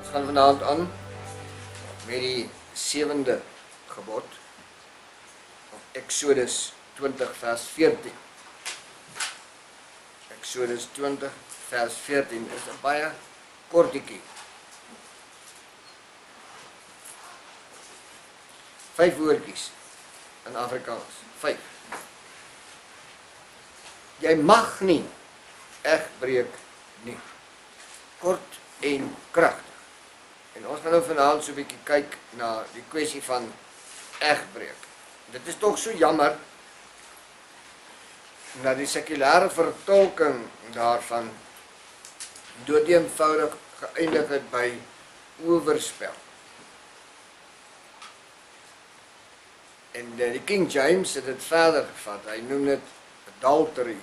Ons gaan vanaand aan met die 7de gebod, of Exodus 20 vers 14. Exodus 20 vers 14 is 'n baie kortetjie. 5 woordjies in Afrikaans. 5. Jy mag nie egbreek nie. Kort en kragtig. En ons gaan nou vanaand so 'n bietjie kyk na die kwessie van egbreek. Dit is tog so jammer dat die sekulêre vertolking daarvan doodeenvoudig geëindig het by oorspel. En die King James het dit verder gevat. Hy noem dit adultery.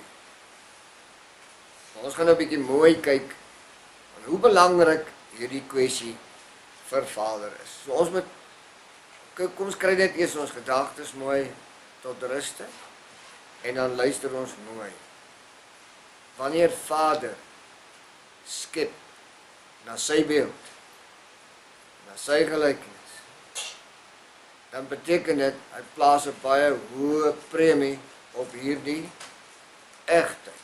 Ons gaan nou 'n bietjie mooi kyk hoe belangrik hierdie kwessie vir Vader is. So ons moet, kom ons kry net eers ons gedagtes mooi tot ruste en dan luister ons mooi. Wanneer Vader skep na sy beeld, na sy gelykenis, dan beteken dit hy plaas 'n baie hoë premie op hierdie egtheid.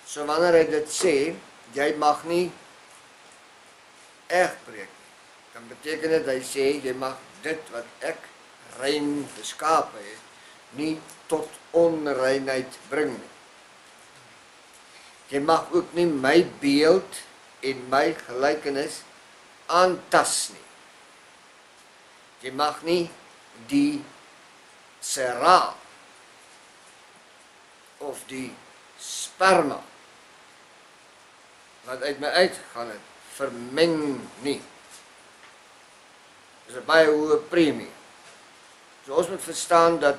So wanneer hy dit sê, jy mag nie egbreek nie, dan beteken dit hy sê jy mag dit wat ek rein geskape het, nie tot onreinheid bring nie. Jy mag ook nie my beeld en my gelykenis aantas nie. Jy mag nie die sera of die sperma wat uit my uitgegaan het, vermeng nie. Dis 'n baie hoë premie. So ons moet verstaan dat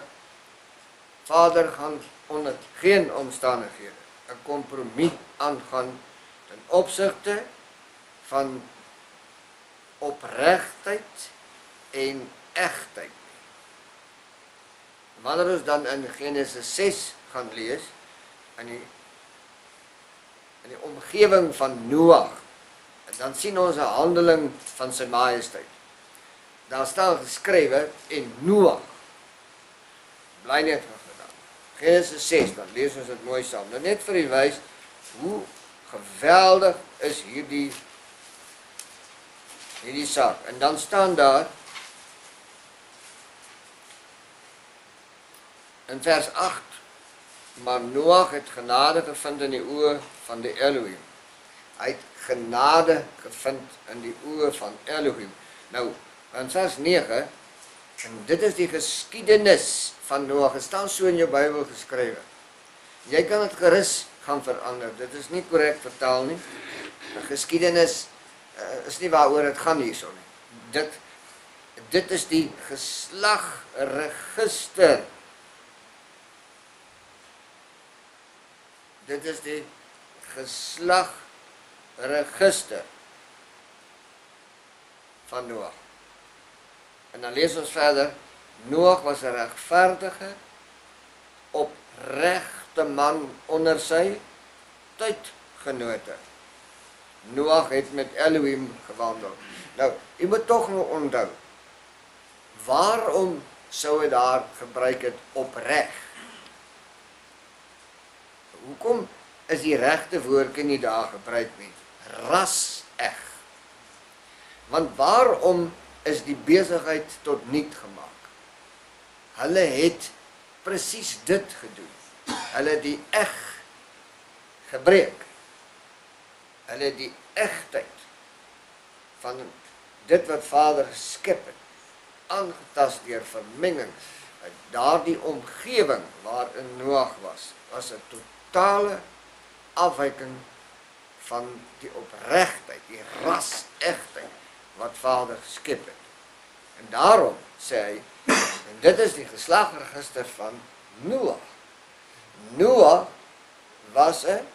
Vader gaan onder geen omstandighede 'n kompromie aangaan ten opsigte van opregtheid en egtheid. Wanneer ons dan in Genesis 6 gaan lees, in die omgewing van Noag, dan sien ons 'n handeling van sy majesteit. Daar staan geskrywe en Noag bly net gedaan. Genesis 6, dan lees ons dit mooi saam. Nou net vir u wys hoe geweldig is hierdie saak. En dan staan daar in vers 8, maar Noag het genade gevind in die oë van die Elohim. Hy het genade gevind in die oë van Elohim. Nou, in vers 9, en dit is die geskiedenis van Noag, het staan so in jou Bybel geskrywe. Jy kan dit gerus gaan verander, dit is nie korrek vertaal nie. Geskiedenis is nie waaroor dit gaan hierso nie. Dit is die geslagregister. Dit is die geslagregister van Noag. En dan lees ons verder, Noag was 'n regverdige, opregte man onder sy tydgenote. Noag het met Elohim gewandel. Nou, jy moet tog nou onthou, waarom sou hy daar gebruik het opreg? Hoekom is die regte woordjie nie daar gebruik nie? Ras-eg. Want waarom is die besigheid tot niet gemaak? Hulle het presies dit gedoen. Hulle het die eg gebreek. Hulle het die egtheid van dit wat Vader geskep het, aangetast deur vermengings. Uit daardie omgewing waarin Noag was 'n totale afwyking van die opregtheid, die ras-egtheid wat Vader geskep het. En daarom sê hy, en dit is die geslagregister van Noag. Noag was 'n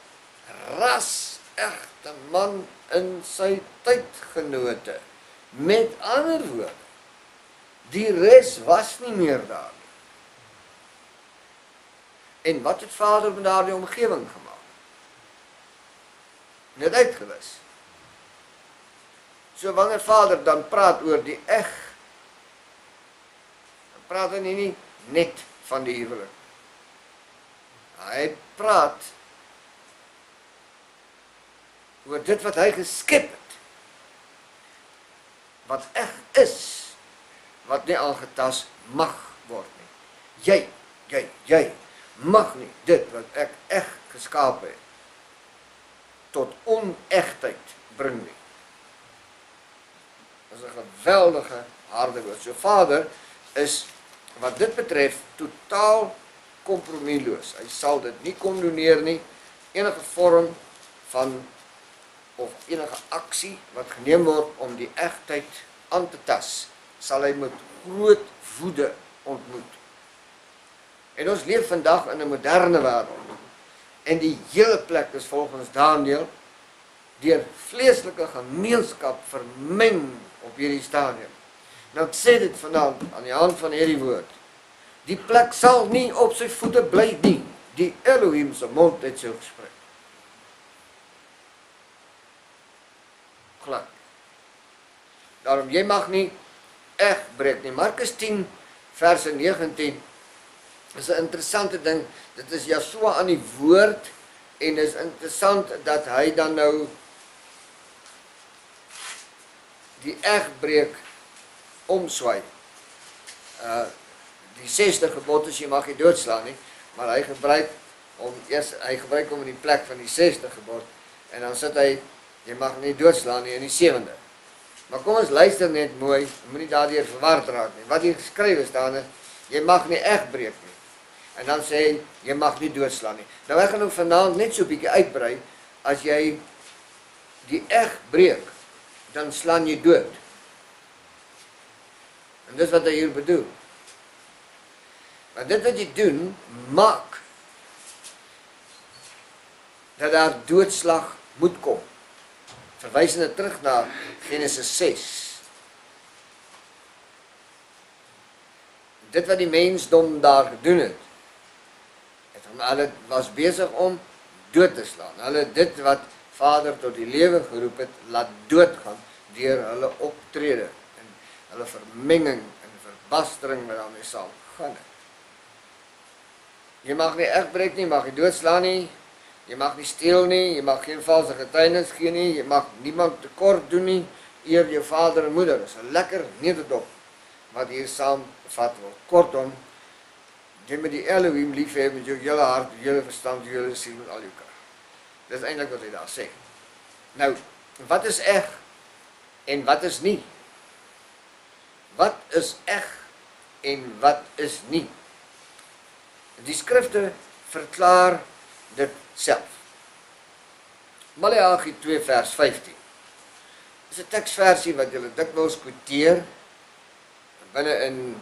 ras-egte man in sy tydgenote. Met ander woorde, die res was nie meer daar nie. En wat het Vader met daardie omgewing gemaak? Net uitgewis. So wanneer Vader dan praat oor die eg, dan praat hy nie net van die huwelik. Hy praat oor dit wat hy geskep het, wat eg is, wat nie aangetast mag word nie. Jy mag nie dit wat ek eg geskaap het, tot onegtheid bring nie. Dat is 'n geweldige harde woord. So Vader is, wat dit betref, totaal kompromieloos. Hy sal dit nie kondoneer nie, enige vorm van, of enige aksie wat geneem word om die egtheid aan te tas, sal hy met groot woede ontmoet. En ons leef vandag in 'n moderne wêreld, en die hele plek is volgens Daniël deur vleeslike gemeenskap vermeng op hierdie stadium. Nou ek sê dit vanaand aan die hand van hierdie woord. Die plek sal nie op sy voete bly nie. Die Elohim se mond het so gespreek. Glad. Daarom, jy mag nie eg breek nie. Markus 10 verse 19 is 'n interessante ding. Dit is Yeshua aan die woord, en is interessant dat hy dan nou die egbreek omswaai. Die 6de gebod is jy mag nie doodslaan nie, maar hy gebruik hom in die plek van die 6de gebod, en dan sit hy, jy mag nie doodslaan nie in die 7de. Maar kom ons luister net mooi, moenie daardeur verward raak nie. Wat hier geskrywe staan is, jy mag nie egbreek nie. En dan sê hy, jy mag nie doodslaan nie. Nou ek gaan nou vanaand net so 'n bietjie uitbrei, as jy die eg breek, dan slaan jy dood. En dis wat hy hier bedoel. Maar dit wat jy doen, maak dat daar doodslag moet kom. Verwysende terug na Genesis 6. Dit wat die mensdom daar gedoen het, hulle was besig om dood te slaan. Hulle dit wat Vader tot die lewe geroep het, laat doodgaan deur hulle optrede en hulle vermenging en verbastering wat daarmee saam gaan het. Jy mag nie egbreek nie, mag nie doodslaan nie, jy mag nie steel nie, jy mag geen valse getuienis gee nie, jy mag niemand tekort doen nie, eer jou vader en moeder. Dit is 'n lekker nederdop wat hier saamgevat word. Kortom, jy moet die Elohim lief hê met jou hele hart, jou hele verstand, jou hele siel, met al jou krag. Dis eintlik wat hy daar sê. Nou, wat is eg en wat is nie? Wat is eg en wat is nie? Die skrifte verklaar dit self. Maleagi 2 vers 15. Dis 'n teksversie wat julle dikwels quoteer binne in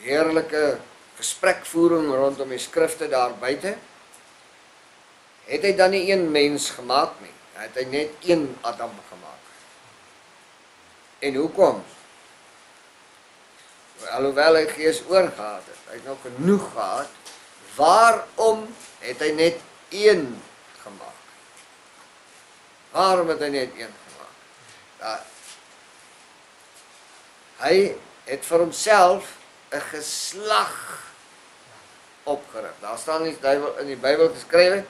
heerlike gesprekvoering rondom die skrifte daar buite. Het hy dan nie een mens gemaak nie? Het hy net een Adam gemaak? En hoekom? Alhoewel hy gees oorgehad het, hy het nog genoeg gehad, waarom het hy net een gemaak? Waarom het hy net een gemaak? Hy het vir homself 'n geslag opgerig. Daar staan in die Bybel geskrywe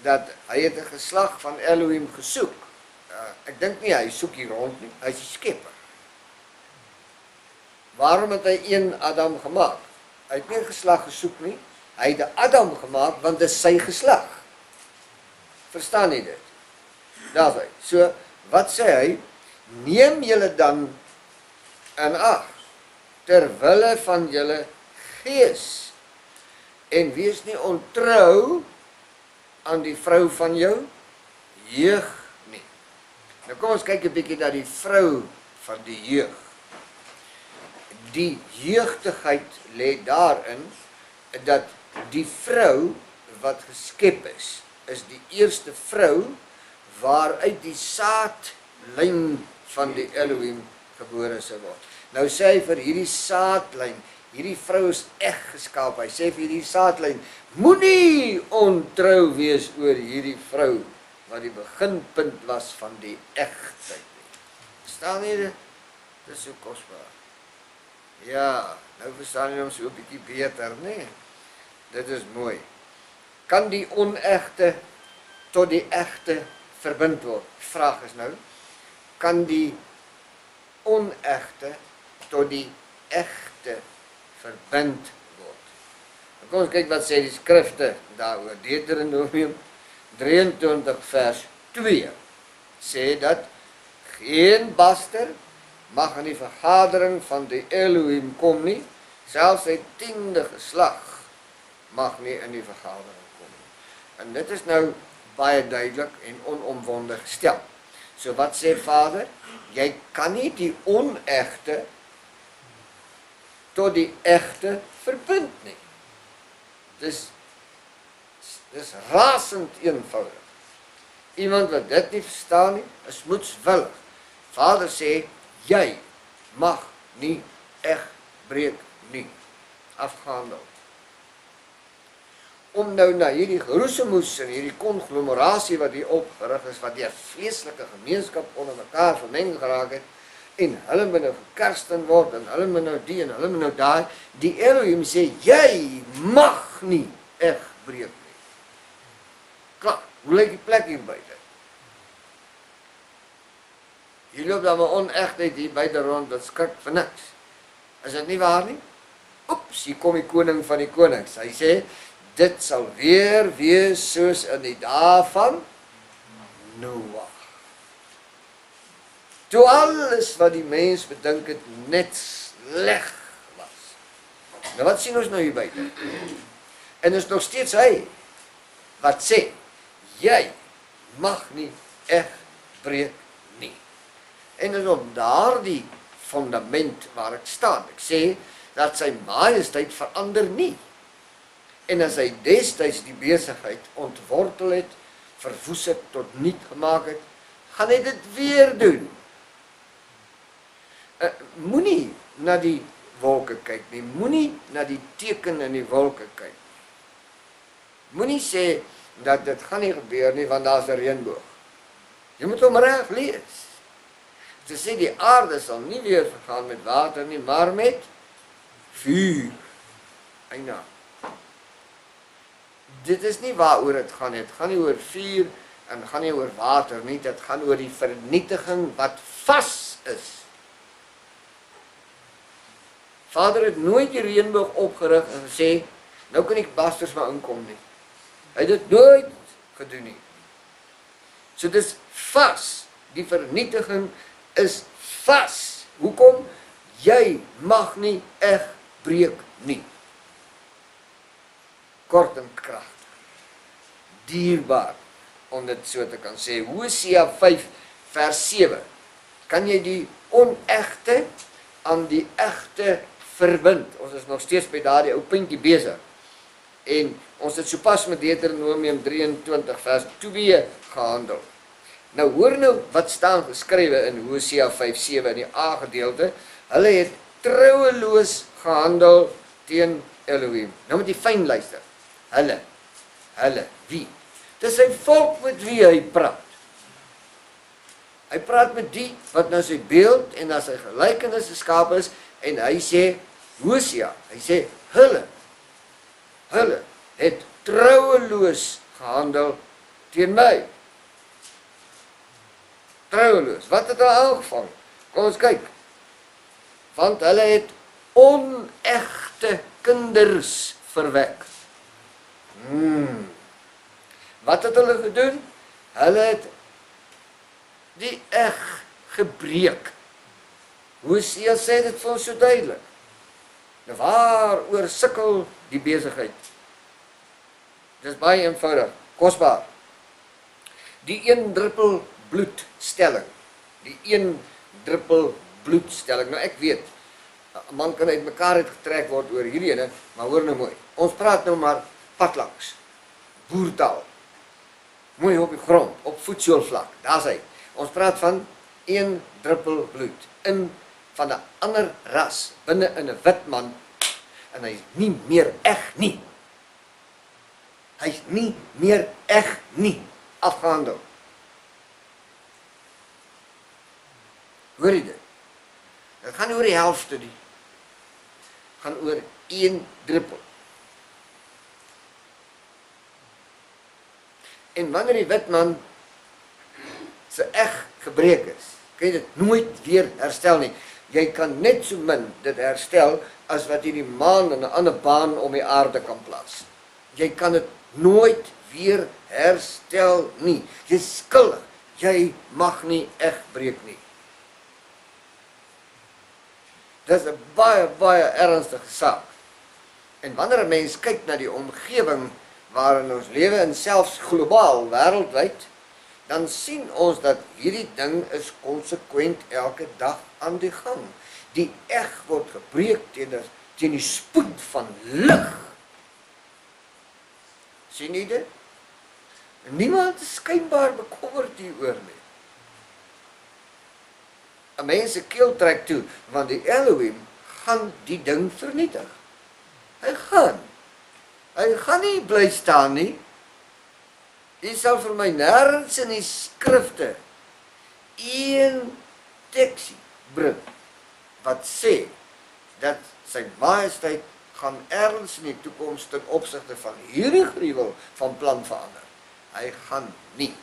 dat hy het 'n geslag van Elohim gesoek. Ek dink nie hy soek hier rond nie, hy is die skepper. Waarom het hy een Adam gemaak? Hy het nie 'n geslag gesoek nie, hy het 'n Adam gemaak want dit is sy geslag. Verstaan jy dit? Daar is hy. So, wat sê hy? Neem julle dan in ag ter wille van julle gees en wees nie ontrou aan die vrou van jou jeug nie. Nou kom ons kyk 'n bietjie na die vrou van die jeug. Die jeugdigheid lê daarin dat die vrou wat geskep is die eerste vrou waaruit die saadlyn van die Elohim gebore sou word. Nou sê hy vir hierdie saadlyn, hierdie vrou is eg geskaap. Hy sê vir hierdie saadlyn, moenie ontrou wees oor hierdie vrou wat die beginpunt was van die egtheid. Dis Verstaan jy dit? Dis so kosbaar. Ja, nou verstaan jy hom so 'n bietjie beter, nee. Dit is mooi. Kan die onegte tot die egte verbind word? Vraag is nou, kan die onegte tot die egte verbind word? Nou kom ons kyk wat sê die skrifte daaroor. Deuteronomium 23 vers 2 sê dat geen baster mag in die vergadering van die Elohim kom nie, selfs sy 10de geslag mag nie in die vergadering kom nie. En dit is nou baie duidelik en onomwonde gestel. So wat sê Vader? Jy kan nie die onegte tot die egte verbind nie. Dis rasend eenvoudig. Iemand wat dit nie verstaan nie, is moedswillig. Vader sê, jy mag nie eg breek nie. Afgehandel. Om nou na hierdie geroesemoes en hierdie konglomerasie wat hier opgerig is, wat deur vleeslike gemeenskap onder mekaar vermeng geraak het, en hulle moet nou gekersten word, en hulle moet nou die, en hulle moet nou daai, die Elohim sê, jy mag nie eg breek nie. Klaar, hoe lyk die plek hier buite? Hier loop dan maar onegtheid hier buite rond, wat skrik vir niks. Is dit nie waar nie? Oeps, hier kom die koning van die konings. Hy sê, dit sal weer wees soos in die dae van Noag. Toe alles wat die mens bedink het net sleg was. Nou wat sien ons nou hier buite? En is nog steeds hy wat sê, jy mag nie eg breek nie. En is op daardie fundament waar ek staan. Ek sê dat sy majesteit verander nie. En as hy destyds die besigheid ontwortel het, verwoes het, tot niet gemaak het, gaan hy dit weer doen. Moenie na die wolke kyk nie, moenie na die teken in die wolke kyk. Moenie sê dat dit gaan nie gebeur nie, want daar is 'n reënboog. Jy moet hom reg lees. Ze sê die aarde sal nie weer vergaan met water nie, maar met vuur. Eina. Dit is nie waaroor het gaan nie oor vuur en gaan nie oor water nie, dit gaan oor die vernietiging wat vas is. Vader het nooit die reënboog opgerig en gesê, nou kan die basters maar inkom nie. Hy het dit nooit gedoen nie. So dis vas, die vernietiging is vas. Hoekom? Jy mag nie eg breek nie. Kort en kragtig. Dierbaar, om dit so te kan sê. Hosea 5 vers 7. Kan jy die onegte aan die egte verbind? Ons is nog steeds by daardie ou puntjie besig. En ons het sopas met Deuteronomium 23 vers 2 gehandel. Nou hoor nou wat staan geskrywe in Hosea 5:7 in die A gedeelte. Hulle het troueloos gehandel teen Elohim. Nou moet jy fyn luister. Hulle, wie? Dis sy volk met wie hy praat. Hy praat met die wat nou sy beeld en na sy gelykenis geskaap is en hy sê Hosea, hy sê hulle het troueloos gehandel teen my. Troueloos, wat het hulle aangevang? Kom ons kyk. Want hulle het onegte kinders verwek. Wat het hulle gedoen? Hulle het die eg gebreek. Hosea sê dit vir ons so duidelik. Nou waaroor sukkel die besigheid? Dit is baie eenvoudig, kosbaar. Die 1 druppel bloedstelling. Die 1 druppel bloedstelling. Nou ek weet, 'n man kan uit mekaar uitgetrek word oor hierdie ene, maar hoor nou mooi. Ons praat nou maar padlangs. Boertaal. Mooi op die grond, op voetsoolvlak. Daar's hy. Ons praat van 1 druppel bloed in van 'n ander ras binne in 'n wit man en hy is nie meer eg nie. Hy is nie meer eg nie. Afgehandel. Hoor jy dit? Dit gaan oor die helfte nie. Gaan oor 1 druppel. En wanneer die wit man se eg gebreek is, kan jy dit nooit weer herstel nie. Jy kan net so min dit herstel as wat jy die maan in 'n ander baan om die aarde kan plaas. Jy kan dit nooit weer herstel nie. Jy is skuldig. Jy mag nie eg breek nie. Dit is 'n baie ernstige saak. En wanneer 'n mens kyk na die omgewing waarin ons lewe en selfs globaal, wêreldwyd, dan sien ons dat hierdie ding is konsekwent elke dag aan die gang. Die eg word gebreek teen die spoed van lig. Sien jy dit? Niemand is skynbaar bekommerd hieroor nie. 'n Mens se keel trek toe, want die Elohim gaan die ding vernietig. Hy gaan nie bly staan nie. Jy sal vir my nêrens in die skrifte een teksie bring wat sê dat sy majesteit gaan ergens in die toekoms ten opsigte van hierdie gruwel van plan verander. Hy gaan nie.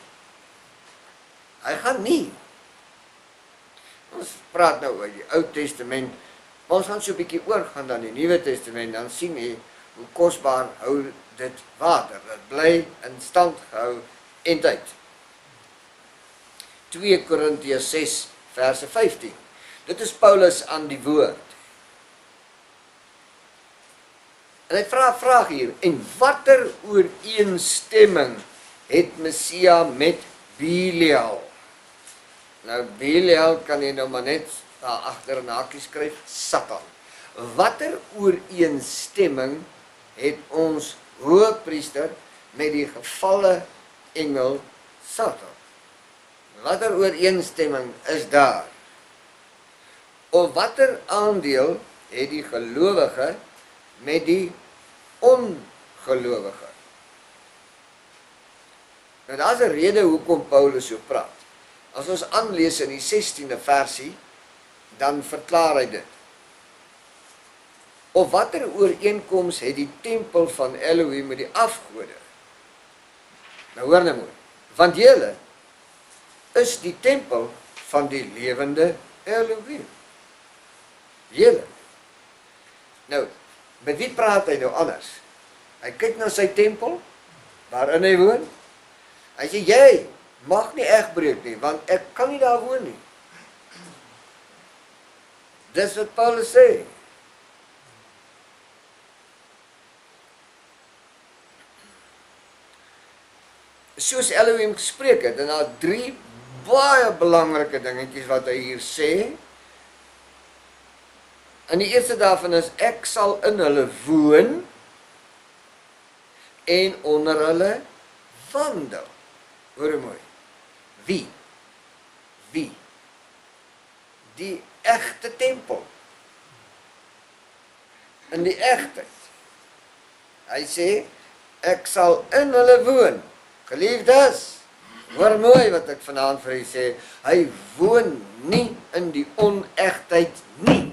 Ons praat nou oor die Ou Testament, maar ons gaan so 'n bietjie oorgaan dan die Nuwe Testament, dan sien jy hoe kosbaar hou dit water. Dit bly in stand gehou en tyd. 2 Korintiërs 6 verse 15. Dit is Paulus aan die woord. En hy vra 'n vraag hier, en watter ooreenstemming het Messia met Belial? Nou Belial kan jy nou maar net daar agter 'n hakie skryf, Satan. Watter ooreenstemming het ons hoëpriester met die gevalle engel Satan? Watter ooreenstemming is daar? Of watter aandeel het die gelowige met die ongelowige? Nou daar's 'n rede hoekom Paulus so praat. As ons aanlees in die 16de versie, dan verklaar hy dit. Of watter ooreenkoms het die tempel van Elohim met die afgode? Nou hoor nou mooi, want julle is die tempel van die lewende Elohim. Julle. Nou, met wie praat hy nou anders? Hy kyk na sy tempel, waarin hy woon. Hy sê, jy mag nie eg breek nie, want ek kan nie daar woon nie. Dis wat Paulus sê. Soos Elohim gespreek het, en daar 3 baie belangrike dingetjies wat hy hier sê. En die eerste daarvan is, ek sal in hulle woon en onder hulle wandel. Hoor mooi. Wie? Die egte tempel. In die egtheid. Hy sê, ek sal in hulle woon. Geliefdes, hoor mooi wat ek vanaand vir u sê, hy woon nie in die onegtheid nie.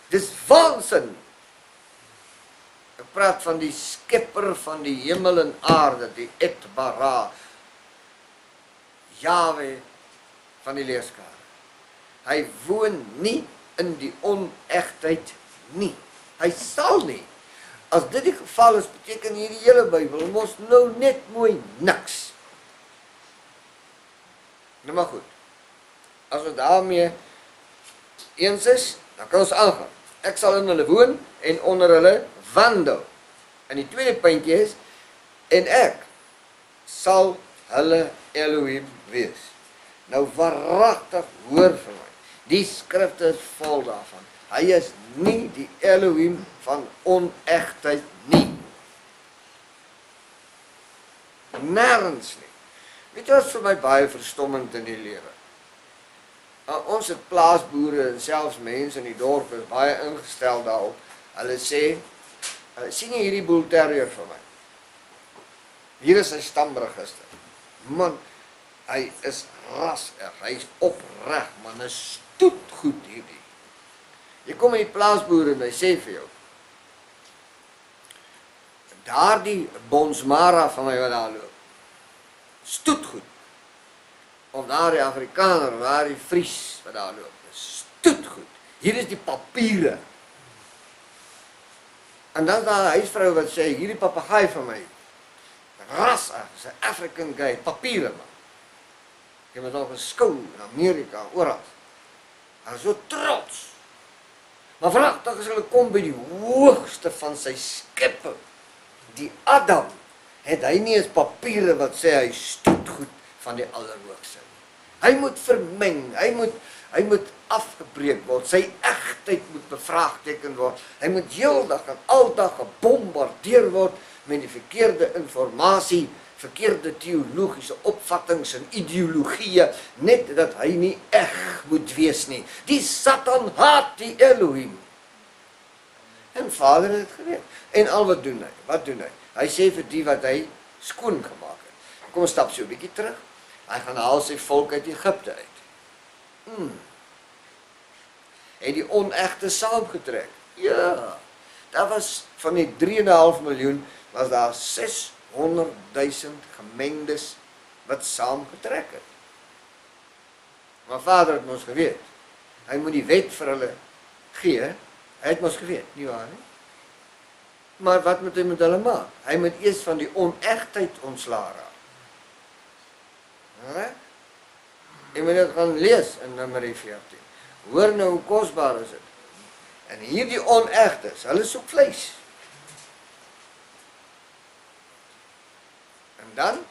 Dis waansin. Ek praat van die skepper van die hemel en aarde, die Etbara, Yahweh van die leerskare. Hy woon nie in die onegtheid nie. Hy sal nie. As dit die geval is, beteken hierdie hele Bybel mos nou net mooi niks. Nou maar goed. As ons daarmee eens is, dan kan ons aangaan. Ek sal in hulle woon en onder hulle wandel. En die tweede puntjie is, en ek sal hulle Elohim wees. Nou waaragtig hoor vir my. Die skrifte is vol daarvan. Hy is nie die Elohim van onegtheid nie. Nêrens nie. Weet jy wat vir my baie verstommend in die lewe? Ons het plaasboere en selfs mense in die dorp is baie ingestel daarop. Hulle sê, sien jy hierdie bull terrier vir my? Hier is sy stamregister. Man, Hy is raseg, hy is opreg, man, is stoetgoed hierdie. Jy kom in die plaasboer en hy sê vir jou, daardie Bonsmara van my wat daar loop, stoetgoed. Of daardie Afrikaner, of daardie Fries wat daar loop, stoetgoed. Hier is die papiere. En dan is daar 'n huisvrou wat sê, hierdie papegaai van my, raseg, is 'n African guy, papiere man. Jy moet al geskou in Amerika, oral. Hy is so trots. Maar vragtig as hulle kom by die hoogste van sy skepping, die Adam, het hy nie eens papiere wat sê hy stoetgoed van die Allerhoogste. Hy moet vermeng, hy moet afgebreek word, sy egtheid moet bevraagteken word, hy moet heeldag en aldag gebombardeer word met die verkeerde informasie, verkeerde teologiese opvattings en ideologieë, net dat hy nie eg moet wees nie. Die Satan haat die Elohim. En Vader het dit geweet. En al wat doen hy? Wat doen hy? Hy sê vir die wat hy skoon gemaak het. Kom ons stap so 'n bietjie terug. Hy gaan haal sy volk uit Egipte uit. En die onegte saamgetrek. Ja, daar was van die 3,5 miljoen, was daar 600.000 gemengdes wat saamgetrek het. Maar Vader het ons geweet, hy moet die wet vir hulle gee, hy het ons geweet, nie waar nie? Maar wat moet hy met hulle maak? Hy moet eers van die onegtheid ontslaa raak. Jy moet dit gaan lees in Numeri 14. Hoor nou hoe kosbaar is dit. En hierdie onegtes, hulle soek vleis. En dan,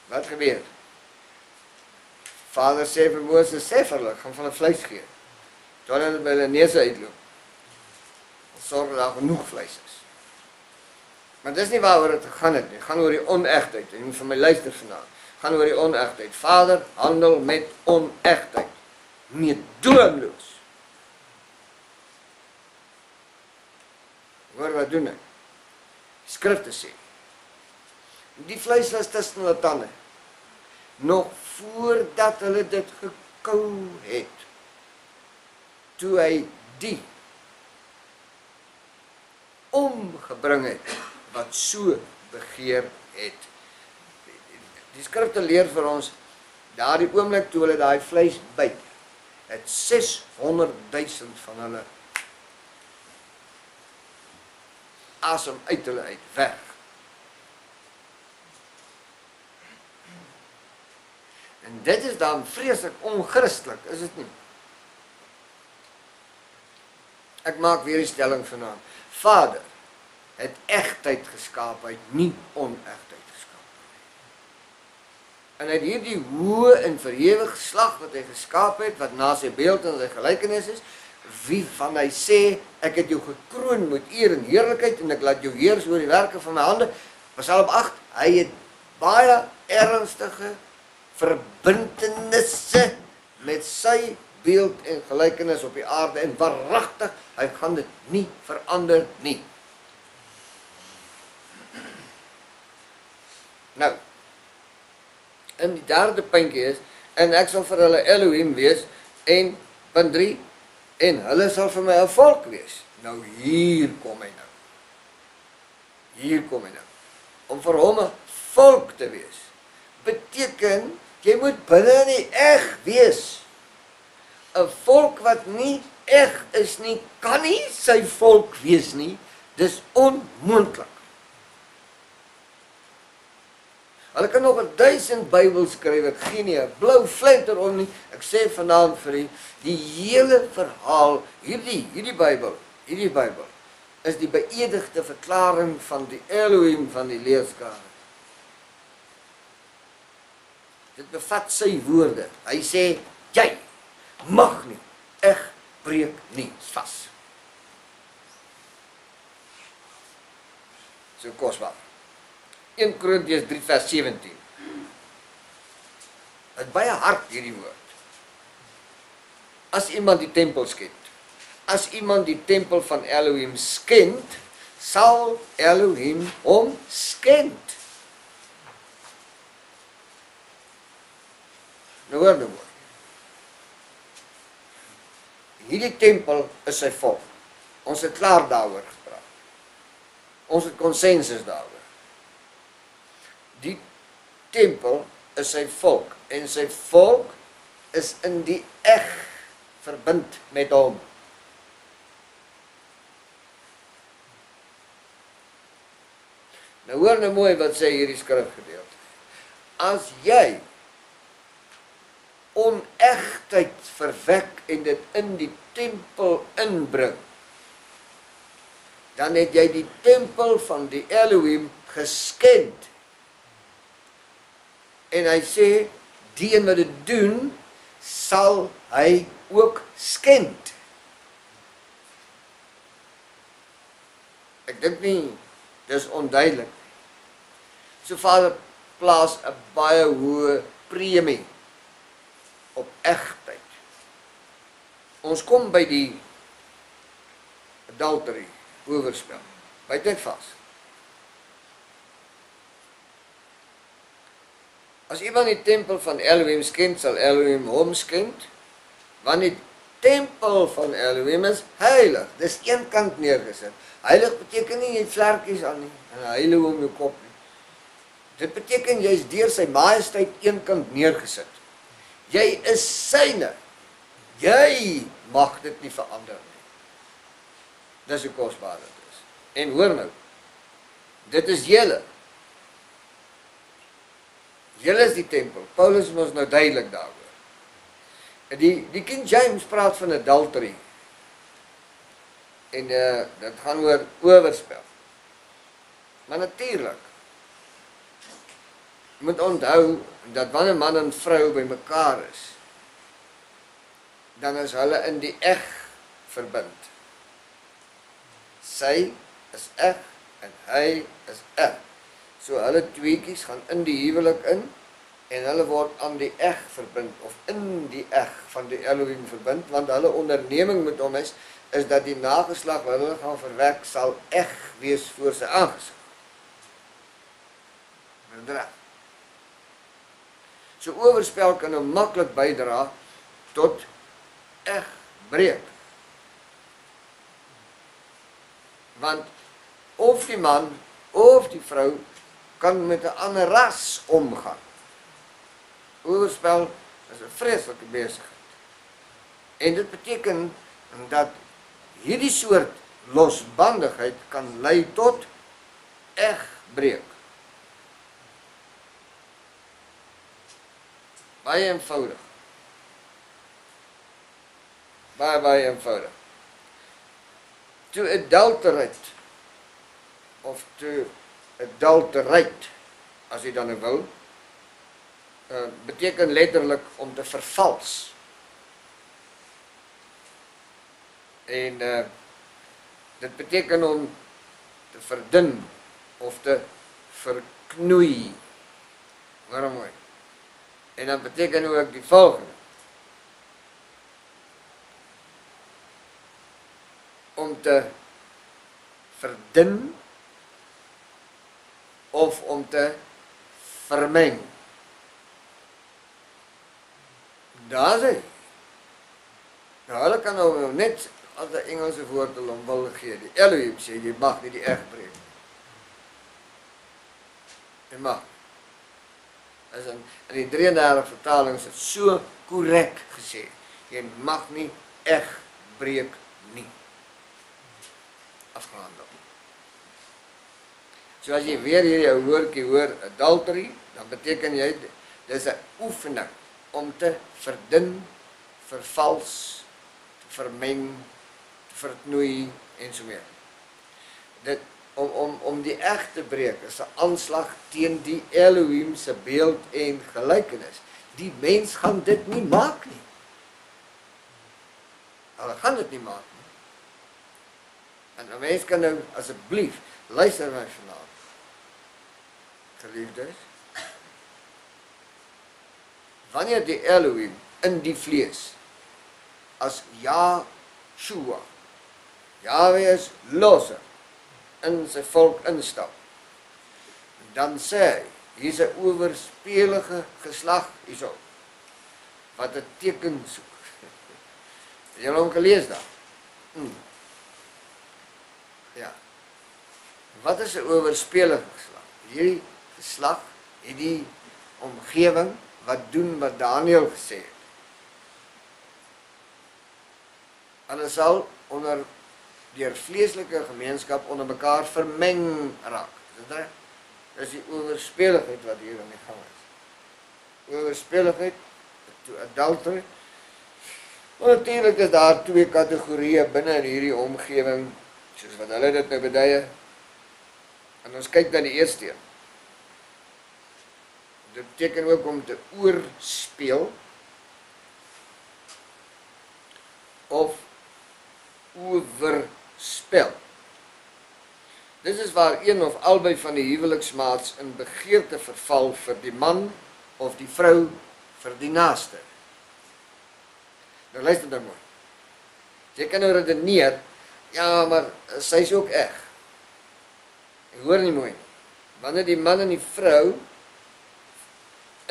wat gebeur? Vader sê vir Moses, sê vir hulle, gaan van hulle vleis gee. Terwyl hulle by hulle neuse uitloop. Sorg dat daar genoeg vleis is. Maar dis nie waaroor dit gegaan het nie. Gaan oor die onegtheid. Jy moet vir my luister vanaand. Gaan oor die onegtheid. Vader handel met onegtheid. Meedogenloos. Hoor wat doen hy? Die skrifte sê. Die vleis was tussen hulle tande. Nog voordat hulle dit gekou het. Toe hy die omgebring het, wat so begeer het. Die skrifte leer vir ons, daardie oomblik toe hulle daai vleis byt, het 600.000 van hulle asem uit hulle uit, weg. En dit is dan vreeslik onchristelik, is dit nie? Ek maak weer die stelling vanaand. Vader het egtheid geskaap, hy het nie onegtheid geskaap. En hy het hierdie hoë en verhewe geslag wat hy geskaap het, wat na sy beeld en sy gelykenis is, wie van hy sê, ek het jou gekroon met eer en heerlikheid, en ek laat jou heers oor die werke van my hande. Psalm 8, hy het baie ernstige verbintenisse met sy beeld en gelykenis op die aarde, en waaragtig, hy gaan dit nie verander nie. Nou, en die derde puntjie is, en ek sal vir hulle Elohim wees, en punt 3, en hulle sal vir my 'n volk wees. Nou hier kom hy nou. Hier kom hy nou. Om vir hom 'n volk te wees, beteken, jy moet binne in die eg wees. 'n volk wat nie eg is nie, kan nie sy volk wees nie. Dis onmoontlik. Hulle kan nog 1000 Bybels skryf, ek gee nie 'n blou fluiter om nie. Ek sê vanaand vir u, die hele verhaal, hierdie Bybel, is die beëdigde verklaring van die Elohim van die leerskare. Dit bevat sy woorde. Hy sê, jy mag nie, eg breek nie vas. So kosbaar. 1 Korintiërs 3 vers 17. Dit is baie hard hierdie woord. As iemand die tempel skend, as iemand die tempel van Elohim skend, sal Elohim hom skend. hoor nou mooi. Hierdie tempel is sy volk. Ons het klaar daaroor gepraat. Ons het konsensus daaroor. Die tempel is sy volk en sy volk is in die eg verbind met hom. Nou hoor nou mooi wat sê hierdie skrifgedeelte. As jy onegtheid verwek en dit in die tempel inbring, dan het jy die tempel van die Elohim geskend. En hy sê, die een wat dit doen, sal hy ook skend. Ek dink nie, dis onduidelik. So Vader plaas 'n baie hoë premie op egtheid. Ons kom by die adultery, oorspel. Byt net vas. As iemand die tempel van Elohim skend, sal Elohim hom skend, want die tempel van Elohim is heilig. Dis een kant neergesit. Heilig beteken nie jy vlerkies aan nie, en heilig om jou kop nie. Dit beteken jy is deur sy majesteit een kant neergesit. Jy is syne. Jy mag dit nie verander nie. Dis hoe kosbaar dit is. En hoor nou, dit is julle. Julle is die tempel. Paulus is ons nou duidelik daaroor. En die King James praat van adultery. En dit gaan oor oorspel. Maar natuurlik, jy moet onthou dat wanneer man en vrou by mekaar is, dan is hulle in die eg verbind. Sy is eg en hy is eg. So hulle tweekies gaan in die huwelik in en hulle word aan die eg verbind of in die eg van die Elohim verbind, want hulle onderneming met hom is dat die nageslag wat hulle gaan verwek sal eg wees voor sy aangesig. So oorspel kan nou maklik bydra tot egbreek. Want of die man of die vrou kan met 'n ander ras omgaan. Oorspel is 'n vreeslike besigheid. En dit beteken dat hierdie soort losbandigheid kan lei tot egbreek. Baie eenvoudig. Baie eenvoudig. To adulterate, of to adulterate, as jy dan nou wil, beteken letterlik om te vervals. En dit beteken om te verdun, of te verknoei. Waarom mooi? En dan beteken ook die volgende. Om te verdun of om te vermeng. Daar is hy. Nou, hulle kan nou net as 'n Engelse woord hulle om wil gee. Die Elohim sê, jy mag nie die eg breek. Jy mag. As in die 33 vertaling is dit so korrek gesê. Jy mag nie eg breek nie. Afgehandel. So as jy weer hierdie ou woordjie hoor, adultery, dan beteken jy, dis 'n oefening om te verdun, vervals, te vermeng, te verknoei en so meer. Dit om die eg te breek is 'n aanslag teen die Elohim se beeld en gelykenis. Die mens gaan dit nie maak nie. Hulle gaan dit nie maak nie. En 'n mens kan nou asseblief luister my vanaand. Geliefdes, wanneer die Elohim in die vlees as Yahshua, Yahweh is loser, in sy volk instap, dan sê hy, hier's 'n owerspelige geslag hierso. wat 'n teken soek. Het julle hom gelees daar? Ja. Wat is 'n owerspelige geslag? Hierdie geslag het die omgewing wat doen wat Daniël gesê het. Hulle sal deur vleeslike gemeenskap onder mekaar vermeng raak. Is dit reg? Dis die owerspeligheid wat hier aan die gang is. Owerspeligheid, adultery. Maar natuurlik is daar twee kategorieë binne in hierdie omgewing, soos wat hulle dit nou beduie. En ons kyk na die eerste een. Dit beteken ook om te oorspeel of oorspel. Dit is waar een of albei van die huweliksmaats in begeerte verval vir die man of die vrou vir die naaste. Nou luister dan mooi. Jy kan nou redeneer, ja, maar sy is ook eg. Ek hoor nie mooi nie. Wanneer die man en die vrou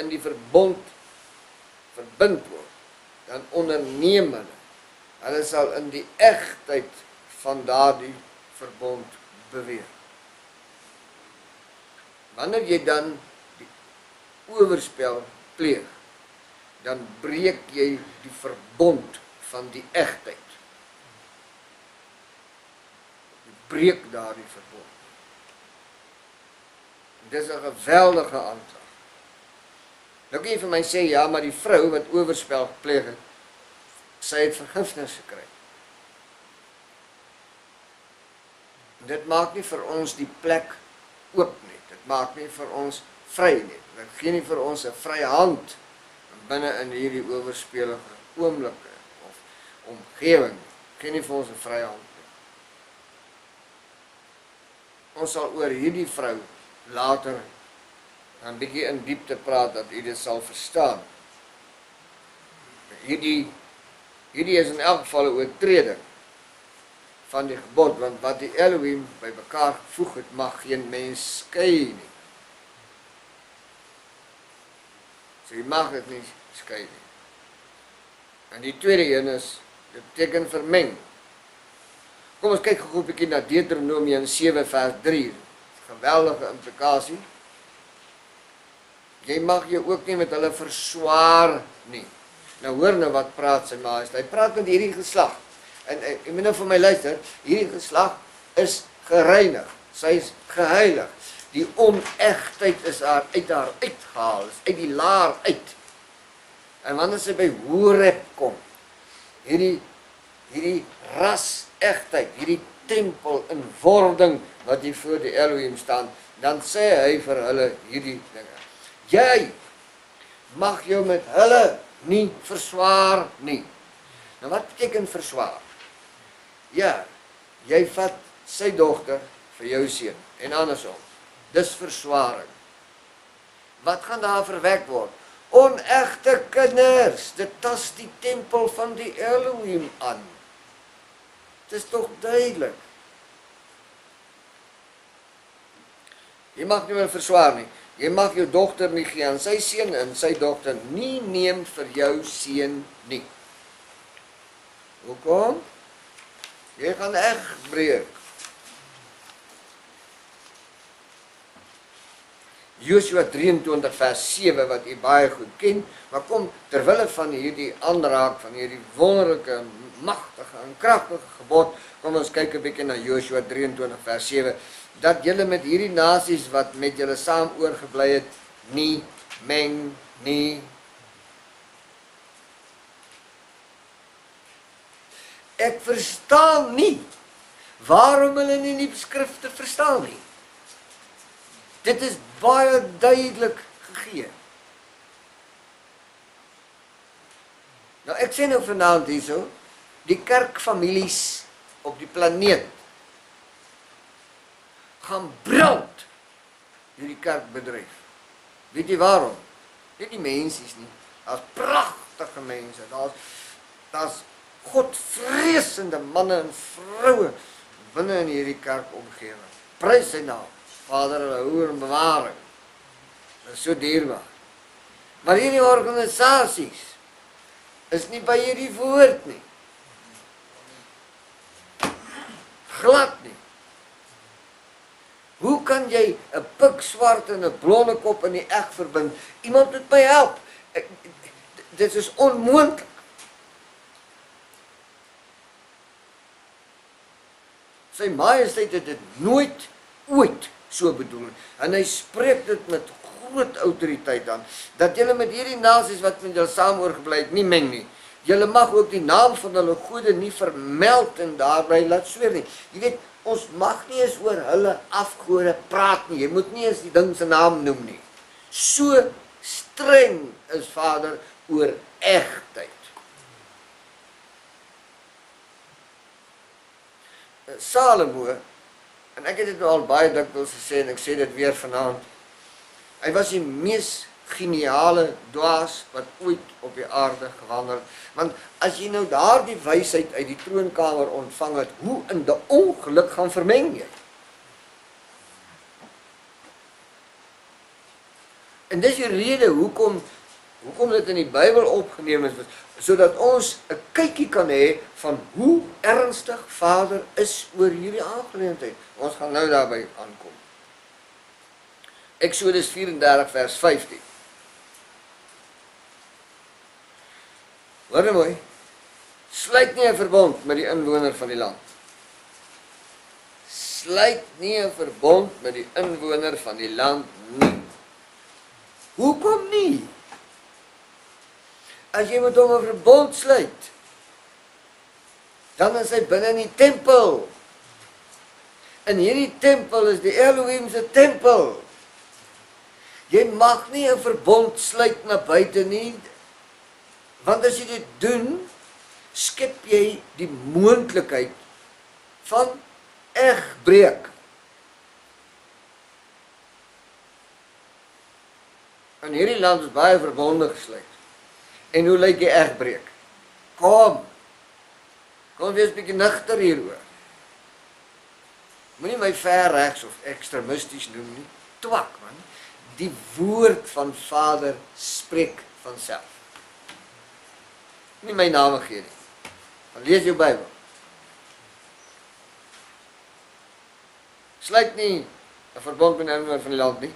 in die verbond verbind word, dan onderneem hulle. Hulle sal in die egtheid van daardie verbond beweeg. Wanneer jy dan die oorspel pleeg, dan breek jy die verbond van die egtheid. Jy breek daardie verbond. Dit is 'n geweldige aanklag. Nou kan jy vir my sê, ja, maar die vrou wat oorspel gepleeg het, sy het vergifnis gekry. Dit maak nie vir ons die plek oop nie. Dit maak nie vir ons vry nie. Dit gee nie vir ons 'n vrye hand binne in hierdie owerspelige oomblikke of omgewing. Gee nie vir ons 'n vrye hand nie. Ons sal oor hierdie vrou later 'n bietjie in diepte praat dat u dit sal verstaan. Hierdie is in elk geval 'n oortreding van die gebod, want wat die Elohim by mekaar gevoeg het, mag geen mens skei nie. So jy mag dit nie skei nie. En die tweede een is, dit beteken vermeng. Kom ons kyk gou 'n bietjie na Deuteronomium 7 vers 3. Geweldige implikasie. Jy mag jou ook nie met hulle verswaar nie. Nou hoor nou wat praat sy majesteit. Hy praat met hierdie geslag. En jy moet nou vir my luister, hierdie geslag is gereinig. Sy is geheilig. Die onegtheid is uit haar uitgehaal, is uit die laar uit. En wanneer sy by Horeb kom, hierdie ras-egtheid, hierdie tempel in wording wat hier voor die Elohim staan, dan sê hy vir hulle hierdie dinge. Jy mag jou met hulle nie verswaar nie. Nou wat beteken verswaar? Ja, jy vat sy dogter vir jou seun en andersom. Dis verswaring. Wat gaan daar verwek word? Onegte kinders, dit tas die tempel van die Elohim aan. Dit is tog duidelik. Jy mag nie meer verswaar nie. Jy mag jou dogter nie gee aan sy seun en sy dogter nie neem vir jou seun nie. Hoekom? Jy gaan eg breek. Joshua 23 vers 7 wat u baie goed ken, maar kom terwille van hierdie aanraak van hierdie wonderlike, magtige en kragtige gebod, kom ons kyk 'n bietjie na Joshua 23 vers 7, dat julle met hierdie nasies wat met julle saam oorgebly het, nie meng nie. Ek verstaan nie waarom hulle nie die skrifte verstaan nie. Dit is baie duidelik gegee. Nou ek sê nou vanaand hierso, die kerkfamilies op die planeet gaan brand hierdie kerkbedryf. Weet jy waarom? Dit die mensies nie. Daar's pragtige mense, daar's godvreesende manne en vroue binne in hierdie kerkomgewing. Prys sy naam. Vader, hulle hou en bewaring. Dit is so dierbaar. Maar hierdie organisasies is nie by hierdie woord nie. Glad nie. Hoe kan jy 'n pikswart en 'n blonde kop in die eg verbind? Iemand moet my help. Dit is onmoontlik. Sy Majesteit het dit nooit ooit so bedoel. En hy spreek dit met groot autoriteit aan, dat julle met hierdie nasies wat met julle saam oorgebly het, nie meng nie. Julle mag ook die naam van hulle gode nie vermeld en daarby laat sweer nie. Jy weet, ons mag nie eens oor hulle afgode praat nie. Jy moet nie eens die ding se naam noem nie. So streng is Vader oor egtheid. Salomo, en ek het dit al baie dikwels gesê en ek sê dit weer vanaand, hy was die mees geniale dwaas wat ooit op die aarde gewandel het. Want as jy nou daardie wysheid uit die troonkamer ontvang het, hoe in die ongeluk gaan vermeng jy? En dis die rede hoekom dit in die Bybel opgeneem is, sodat ons 'n kykie kan hê van hoe ernstig Vader is oor hierdie aangeleentheid. Ons gaan nou daarby aankom. Eksodus 34 vers 15. Hoor mooi. Sluit nie 'n verbond met die inwoner van die land. Sluit nie 'n verbond met die inwoner van die land nie. Hoekom nie? As jy met hom 'n verbond sluit, dan is hy binne in die tempel. En hierdie tempel is die Elohim se tempel. Jy mag nie 'n verbond sluit na buite nie, want as jy dit doen, skep jy die moontlikheid van egbreek. In hierdie land is baie verbonde gesluit. En hoe lyk die egbreek? Kom wees 'n bietjie nigter hieroor. Moenie my ver regs of ekstremisties noem nie. Twak man. Die woord van Vader spreek van self. Nie my name gee nie. Maar lees jou Bybel. Sluit nie 'n verbond met 'n inwoner van die land nie.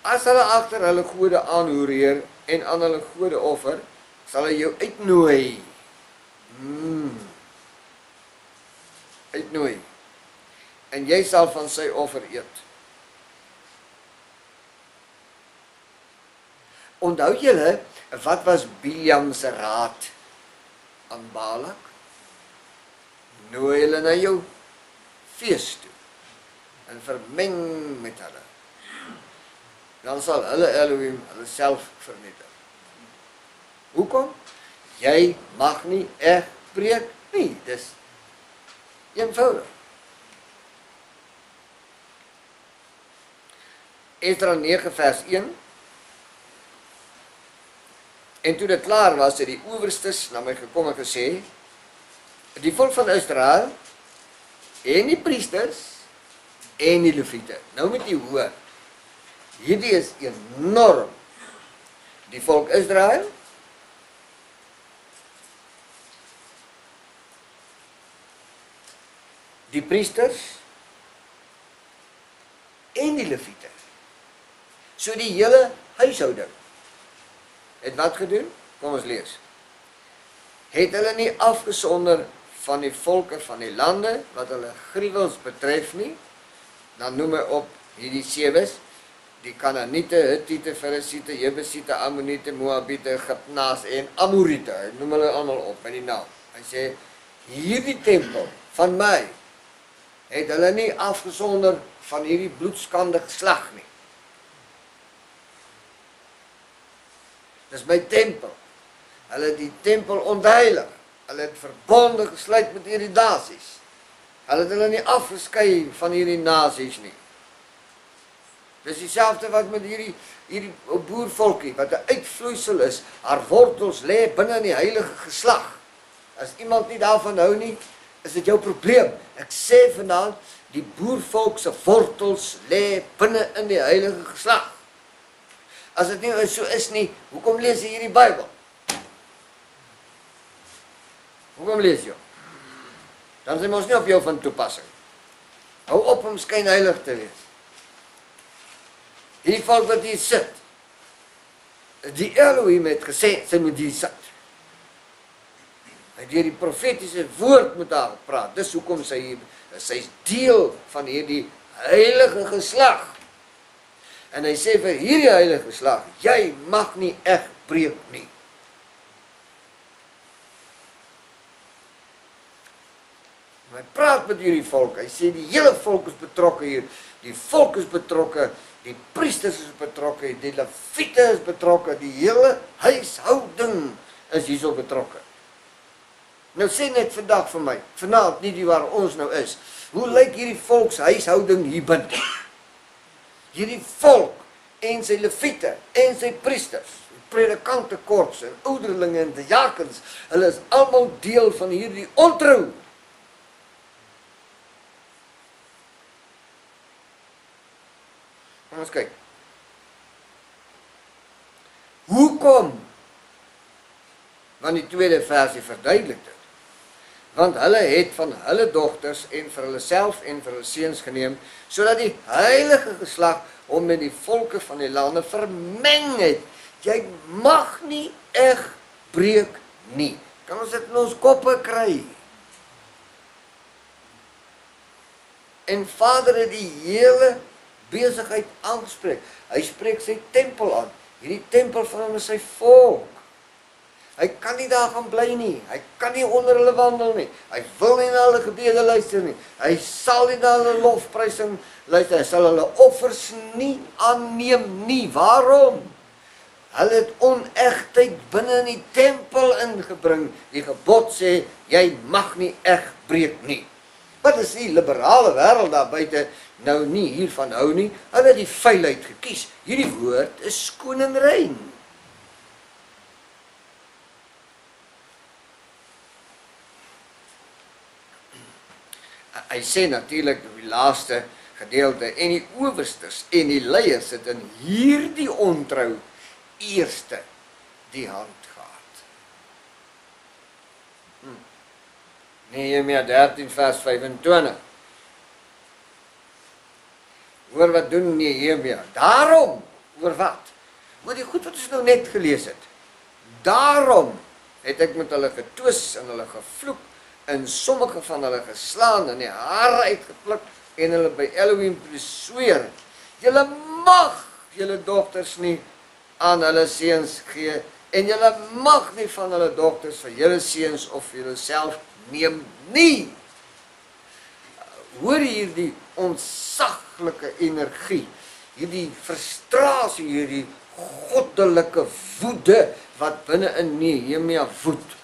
As hulle agter hulle gode aanhoereer en aan hulle gode offer, sal hy jou uitnooi. Uitnooi. En jy sal van sy offer eet. Onthou julle, wat was Biljam se raad aan Balak? Nooi hulle na jou fees toe en vermeng met hulle. Dan sal hulle Elohim hulle self vernietig. Hoekom? Jy mag nie egbreek nie. Dis eenvoudig. Esdra 9 vers 1. En toe dit klaar was, het die owerstes na my gekom en gesê, die volk van Israel en die priesters en die leviete. Nou moet jy hoor, hierdie is enorm. Die volk Israel, die priesters en die leviete. So die hele huishouding het wat gedoen? Kom ons lees. Het hulle nie afgesonder van die volke van die lande wat hulle gruwels betref nie, dan noem hy op hierdie sewes, die Kanaaniete, Hittiete, Ferisiete, Jebusiete, Ammoniete, Moabiete, Gipnase en Amoriete. Hy noem hulle almal op met die naam. Hy sê, hierdie tempel van my het hulle nie afgesonder van hierdie bloedskande geslag nie. Dis my tempel. Hulle het die tempel ontheilig. Hulle het verbonde gesluit met hierdie nasies. Hulle het hulle nie afgeskei van hierdie nasies nie. Dis dieselfde wat met hierdie boervolkie, wat 'n uitvloeisel is, haar wortels lê binne in die heilige geslag. As iemand nie daarvan hou nie, is dit jou probleem. Ek sê vanaand, die boervolk se wortels lê binne in die heilige geslag. As dit nie so is nie, hoekom lees jy hierdie Bybel? Hoekom lees jy hom? Dan is ons nie op jou van toepassing. Hou op om skynheilig te wees. Die volk wat hier sit, die Elohim het gesê, sy moet hier sit. Hy het deur die profetiese woord met haar gepraat. Dis hoekom sy is deel van hierdie heilige geslag. En hy sê vir hierdie heilige geslag, jy mag nie eg breek nie. Hy praat met hierdie volk, hy sê die hele volk is betrokke hier, die volk is betrokke, die priesters is betrokke, die leviete is betrokke, die hele huishouding is hierso betrokke. Nou sê net vandag vir my, vanaand nie die waar ons nou is, hoe lyk hierdie volks huishouding hier binne? Hierdie volk en sy leviete en sy priesters, predikante korps en ouderlinge en diakens, hulle is almal deel van hierdie ontrou. Kom ons kyk. Hoekom? Want die tweede versie verduidelik dit. Want hulle het van hulle dogters en vir hulle self en vir hulle seuns geneem, sodat die heilige geslag hom met die volke van die lande vermeng het. Jy mag nie eg breek nie. Kan ons dit in ons koppe kry? En Vader het die hele besigheid aangespreek. Hy spreek sy tempel aan. Hierdie tempel van hom is sy volk. Hy kan nie daar gaan bly nie. Hy kan nie onder hulle wandel nie. Hy wil nie na hulle gebede luister nie. Hy sal nie na hulle lofprysing luister. Hy sal hulle offers nie aanneem nie. Waarom? Hulle het onegtheid binne in die tempel ingebring. Die gebod sê, jy mag nie eg breek nie. Wat is die liberale wêreld daar buite nou nie hiervan hou nie? Hulle het die vuilheid gekies. Hierdie woord is skoon en rein. Hy sê natuurlik die laaste gedeelte en die owersters en die leiers het in hierdie ontrou eerste die hand gehad. Nehemia 13 vers 25. Hoor wat doen Nehemia. Daarom, oor wat? Oor die goed wat ons nou net gelees het. Daarom het ek met hulle getwis en hulle gevloek en sommige van hulle geslaan en die hare uitgepluk en hulle by Elohim besweer. Julle mag julle dogters nie aan hulle seuns gee en julle mag nie van hulle dogters vir julle seuns of vir julleself neem nie. Hoor hierdie ontsaglike energie, hierdie frustrasie, hierdie goddelike woede wat binne in Nehemia woed.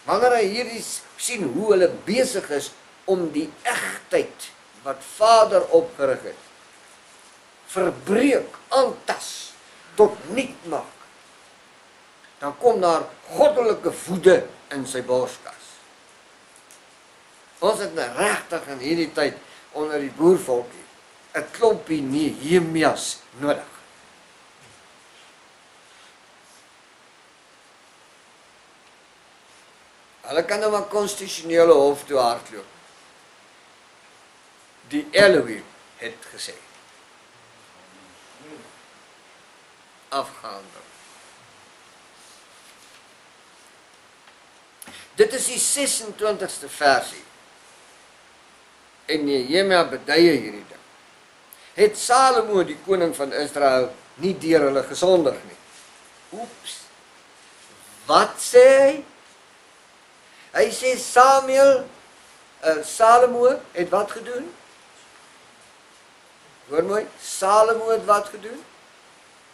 Wanneer hy hierdie sien hoe hulle besig is om die egtheid wat Vader opgerig het, verbreek, aantas, tot niet maak, dan kom daar goddelike woede in sy borskas. Ons het nou regtig in hierdie tyd onder die boervolkie 'n klompie Nehemias nodig. Hulle kan nou maar konstitusionele hof toe hardloop. Die Elohim het gesê. Afgehandel. Dit is die 26ste versie. En Nehemia beduie hierdie ding. Het Salomo, die koning van Israel, nie deur hulle gesondig nie. Oeps. Wat sê hy? Hy sê Salomo het wat gedoen? Hoor mooi, Salomo het wat gedoen?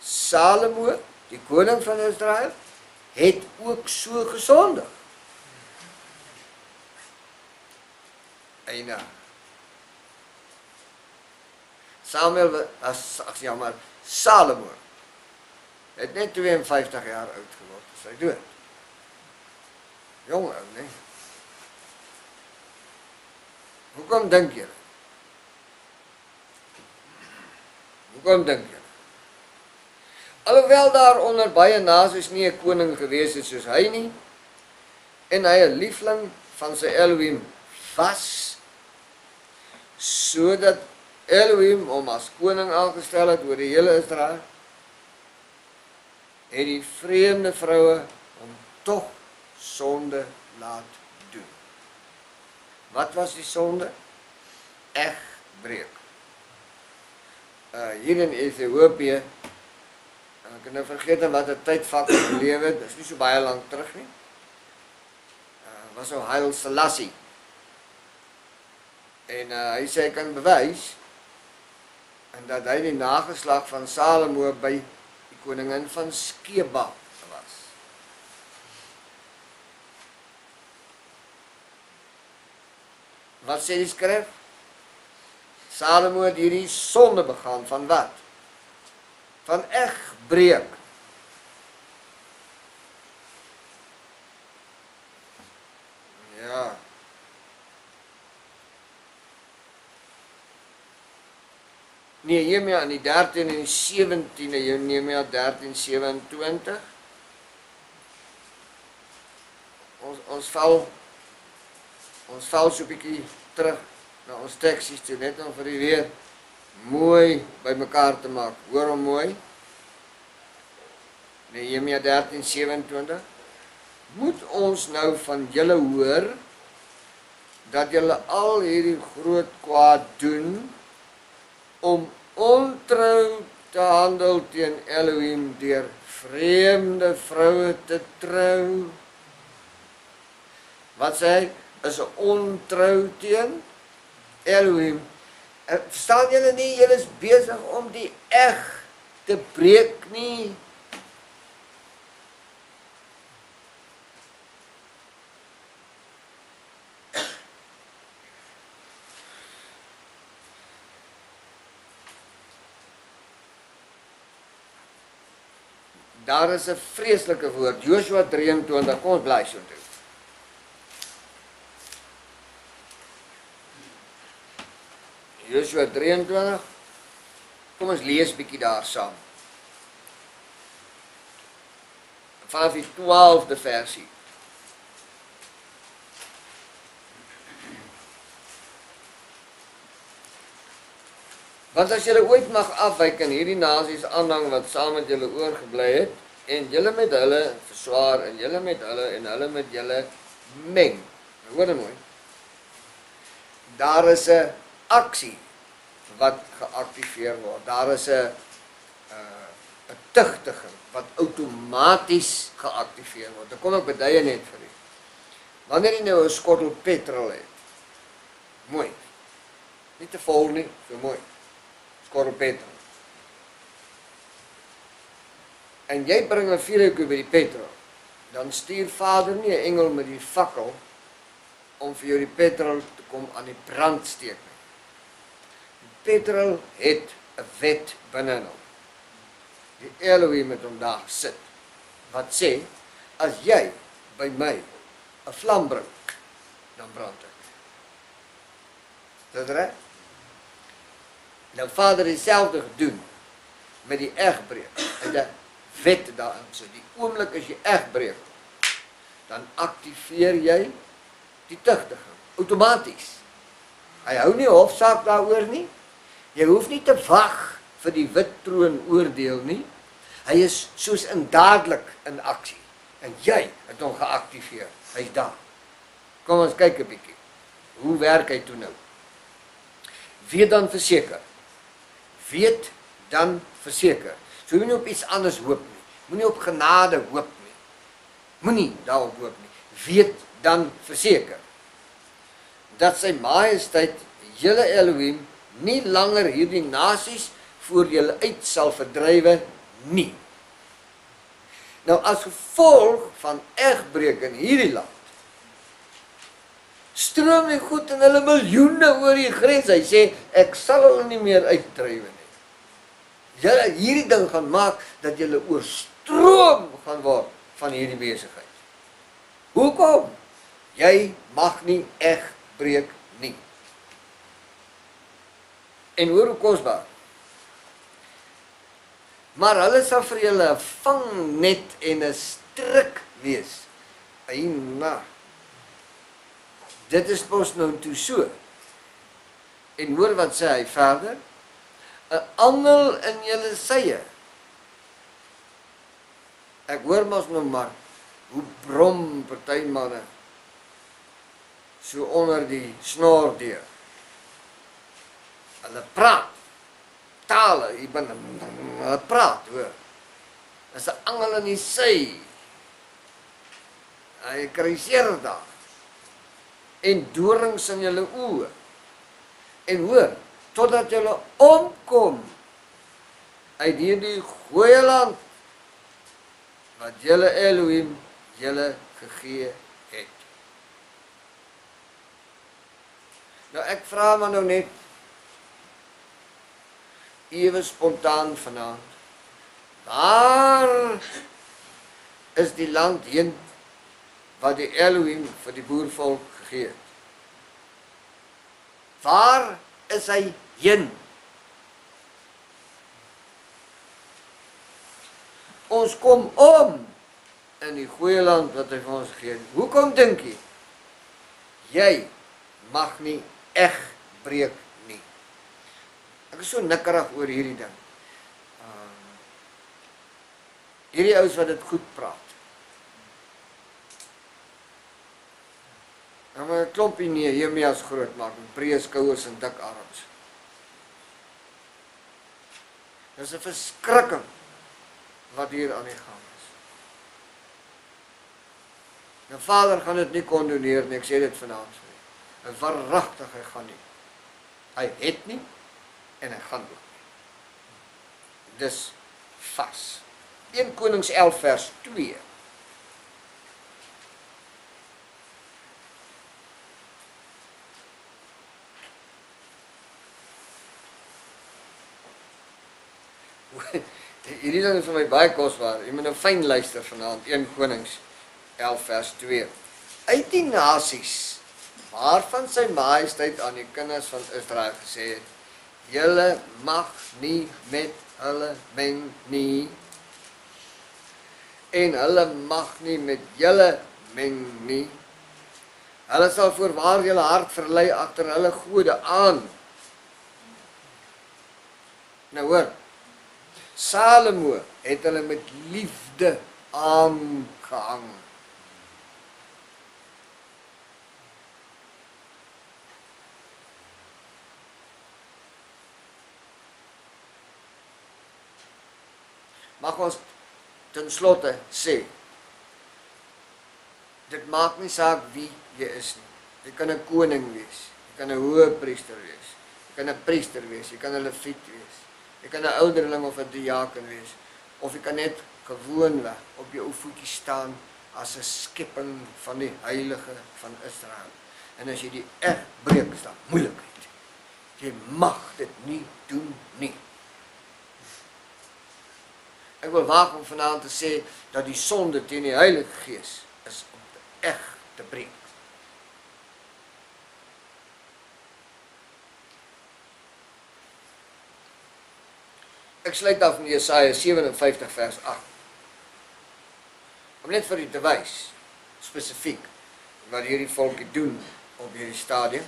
Salomo, die koning van Israel, het ook so gesondig. Eina. Salomo het net 52 jaar oud geword, is hy dood. Jong ou, nee. Hoekom dink jy? Hoekom dink jy? Alhoewel daar onder baie nasies nie 'n koning gewees het soos hy nie, en hy 'n liefling van sy Elohim was, sodat Elohim hom as koning aangestel het oor die hele Israel, en die vreemde vroue hom tog sonde laat doen. Wat was die sonde? Egbreek. Hier in Ethiopië, ek het nou vergeet wat 'n tydvak geleef het, dis nie so baie lank terug nie. Was ou Haile Selassie. En hy sê hy kan bewys en dat hy die nageslag van Salomo by die koningin van Skeba was. Wat sê die skrif? Salomo het hierdie sonde begaan van wat? Van egbreek. Ja. Nehemia in die 13 en die 17, Nehemia 13:27. Ons val so 'n bietjie terug na ons teksies toe, net om vir die weer mooi bymekaar te maak. Hoor hom mooi. Nehemia 13:27. Moet ons nou van julle hoor dat julle al hierdie groot kwaad doen om ontrou te handel teen Elohim deur vreemde vroue te trou? Wat sê hy? Is 'n ontrou teen Elohim. Verstaan julle nie, julle is besig om die eg te breek nie. Daar is 'n vreeslike woord, Joshua 23, kom ons bly so toe. Joshua 23, kom ons lees bietjie daar saam. Vanaf die 12de versie. Want as julle ooit mag afwyk en hierdie nasies aanhang wat saam met julle oorgebly het, en julle met hulle verswaar, en julle met hulle, en hulle met julle meng. Hoor nou mooi. Daar is 'n aksie wat geaktiveer word. Daar is 'n tugtiging wat outomaties geaktiveer word. Dan kom ek beduie net vir u. Wanneer jy nou 'n skottel petrol het, mooi. Nie te vol nie, so mooi. Skottel petrol. En jy bring 'n vuurtjie by die petrol. Dan stuur Vader nie 'n engel met die fakkel om vir jou die petrol te kom aan die brand steek nie. Die petrol het 'n wet binne hom. Die Elohim het hom daar gesit. Wat sê, as jy by my 'n vlam bring, dan brand dit. Is dit reg? Nou Vader het dieselfde gedoen met die egbreek. En die wet daarin, so die oomblik as jy egbreek, dan aktiveer jy die tugtiging, outomaties. Hy hou nie hofsaak daaroor nie. Jy hoef nie te wag vir die wit troon oordeel nie. Hy is soos dadelik in aksie. En jy het hom geaktiveer. Hy's daar. Kom ons kyk 'n bietjie. Hoe werk hy toe nou? Weet dan verseker. Weet dan verseker. So moenie op iets anders hoop nie. Moenie op genade hoop nie. Moenie daarop hoop nie. Weet dan verseker dat sy majesteit, julle Elohim, nie langer hierdie nasies voor julle uit sal verdrywe nie. Nou as gevolg van egbreek in hierdie land, stroom die goed in hulle miljoene oor die grens. Hy sê, ek sal hulle nie meer uitdrywe nie. Julle hierdie ding gaan maak dat julle oorstroom gaan word van hierdie besigheid. Hoekom? Jy mag nie egbreek nie. En hoor hoe kosbaar. Maar hulle sal vir julle 'n vangnet en 'n stryk wees. Eina, dit is mos nou toe so. En hoor wat sê hy verder? 'n Angel in julle sye. Ek hoor mos nou maar hoe brom party manne so onder die snor deur. Hulle praat tale, hulle praat, hoor. Is 'n angel in die sy. Hy kruiseer daar. En dorings in julle oë. En hoor, totdat julle omkom uit hierdie goeie land wat julle Elohim julle gegee het. Nou ek vra maar nou net ewe spontaan vanaand. Waar is die land heen wat die Elohim vir die boervolk gegee het? Waar is hy heen? Ons kom om in die goeie land wat hy vir ons gegee het. Hoekom dink jy? Jy mag nie eg breek nie. Ek is so nikkerig oor hierdie ding. Hierdie ouens wat dit goed praat. En maar 'n klompie Nehemias groot maak, en breë skouers en dik arms. Dis 'n verskrikking wat hier aan die gang is. Nou Vader gaan dit nie kondoneer nie, ek sê dit vanaand vir u. En waaragtig hy gaan nie. Hy het nie en hy gaan ook nie. Dis vas. 1 Konings 11 vers 2. Hierdie ding is vir my baie kosbaar. Jy moet nou fyn luister vanaand. 1 Konings 11 vers 2. Uit die nasies waarvan sy majesteit aan die kinders van Israel gesê het, julle mag nie met hulle meng nie, en hulle mag nie met julle meng nie. Hulle sal voorwaar julle hart verlei agter hulle gode aan. Nou hoor, Salomo het hulle met liefde aangehang. Mag ons ten slotte sê, dit maak nie saak wie jy is nie. Jy kan 'n koning wees, jy kan 'n hoëpriester wees, jy kan 'n priester wees, jy kan 'n leviet wees, jy kan 'n ouderling of 'n diaken wees, of jy kan net gewoonweg op jou ou voetjies staan as 'n skepping van die heilige van Israel. En as jy die eg breek, is daar moeilikheid. Jy mag dit nie doen nie. Ek wil waag om vanaand te sê dat die sonde teen die Heilige Gees is om te eg te breek. Ek sluit af met Jesaja 57 vers 8. Om net vir u te wys, spesifiek, wat hierdie volkie doen op hierdie stadium.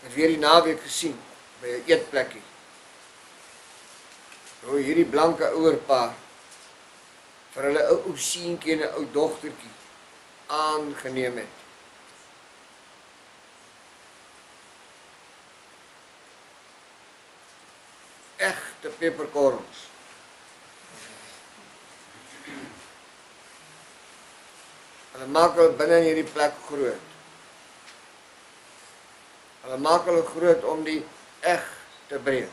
Het weer die naweek gesien, by 'n eetplekkie. Hoe hierdie blanke ouerpaar vir hulle ou seentjie en 'n ou dogtertjie aangeneem het. Egte peperkorns. Hulle maak hulle binne in hierdie plek groot. Hulle maak hulle groot om die eg te breek.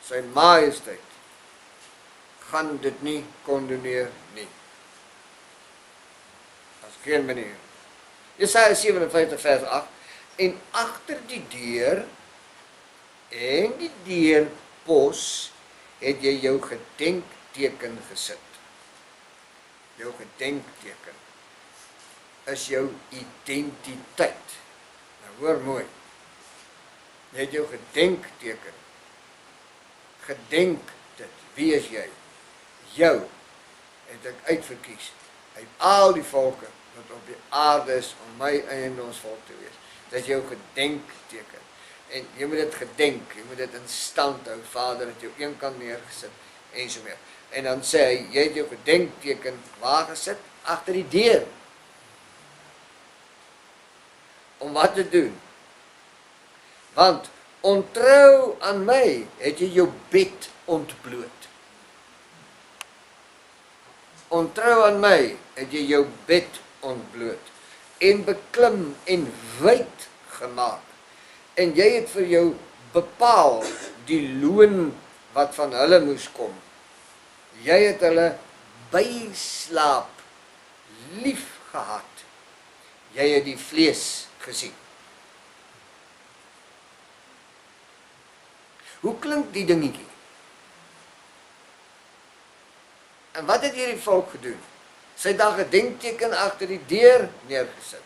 Sy majesteit gaan dit nie kondoneer nie. As geen manier. Jesaja 57 vers 8. En agter die deur en die deurpos het jy jou gedenkteken gesit. Jou gedenkteken is jou identiteit. Nou hoor mooi. Jy het jou gedenkteken gedenk dit, wie is jy? Jou het ek uitverkies uit al die volke wat op die aarde is om my eiendomsvolk te wees. Dit is jou gedenkteken. En jy moet dit gedenk, jy moet dit in stand hou. Vader het jou een kant neergesit en so meer. En dan sê hy, jy het jou gedenkteken waar gesit? Agter die deur. Om wat te doen? Want ontrou aan my het jy jou bed ontbloot. Ontrou aan my het jy jou bed ontbloot en beklim en wyd gemaak. En jy het vir jou bepaal die loon wat van hulle moes kom. Jy het hulle byslaap lief gehad. Jy het die vlees gesien. Hoe klink die dingetjie? En wat het hierdie volk gedoen? Sy het dan gedenkteken agter die deur neergesit.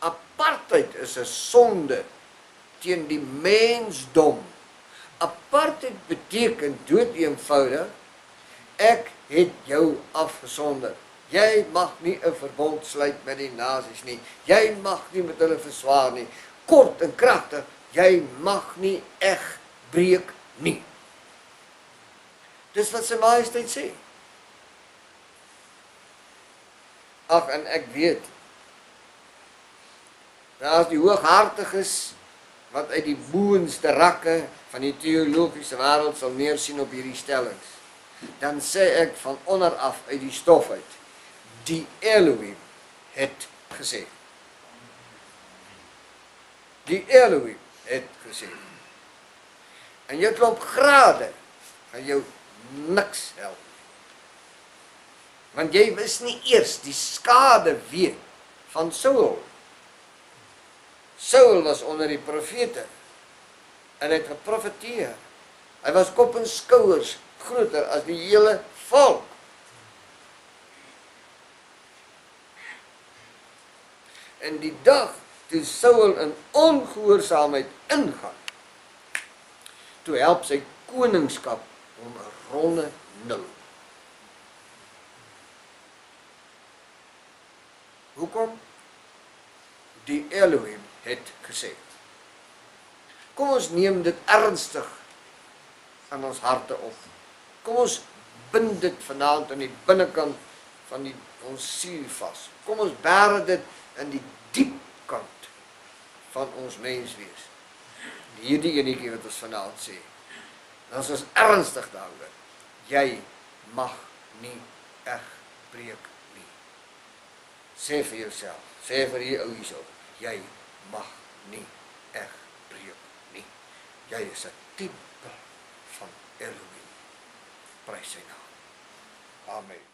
Apartheid is 'n sonde teen die mensdom. Apartheid beteken dood eenvoudig, ek het jou afgesonder. Jy mag nie 'n verbond sluit met die nasies nie. Jy mag nie met hulle verswaar nie. Kort en kragtig, jy mag nie eg breek nie. Dis wat sy majesteit sê. Ag, en ek weet, daar is die hooghartiges wat uit die boonste rakke van die teologiese wêreld sal neersien op hierdie stellings. Dan sê ek van onder af uit die stof uit, die Elohim het gesê. Die Elohim het gesê. En jou klomp grade gaan jou niks help. Want jy wist nie eers die skade weet van Saul. Saul was onder die profete en hy het geprofeteer. Hy was kop en skouers groter as die hele volk. En die dag toe Saul in ongehoorsaamheid ingaan, toe help sy koningskap om 'n ronde nul. Hoekom? Die Elohim het gesê. Kom ons neem dit ernstig aan ons harte op. Kom ons bind dit vanaand aan die binnekant van ons siel vas. Kom ons bære dit in die diep kant van ons menswees. Hierdie enetjie wat ons vanaand sê. Dan is ons ernstig daaroor. Jy mag nie eg breek nie. Sê vir jouself, sê vir die ou hierso, jy mag nie eg breek nie. Jy is 'n tipe van Elohim. Prys sy naam. Amen.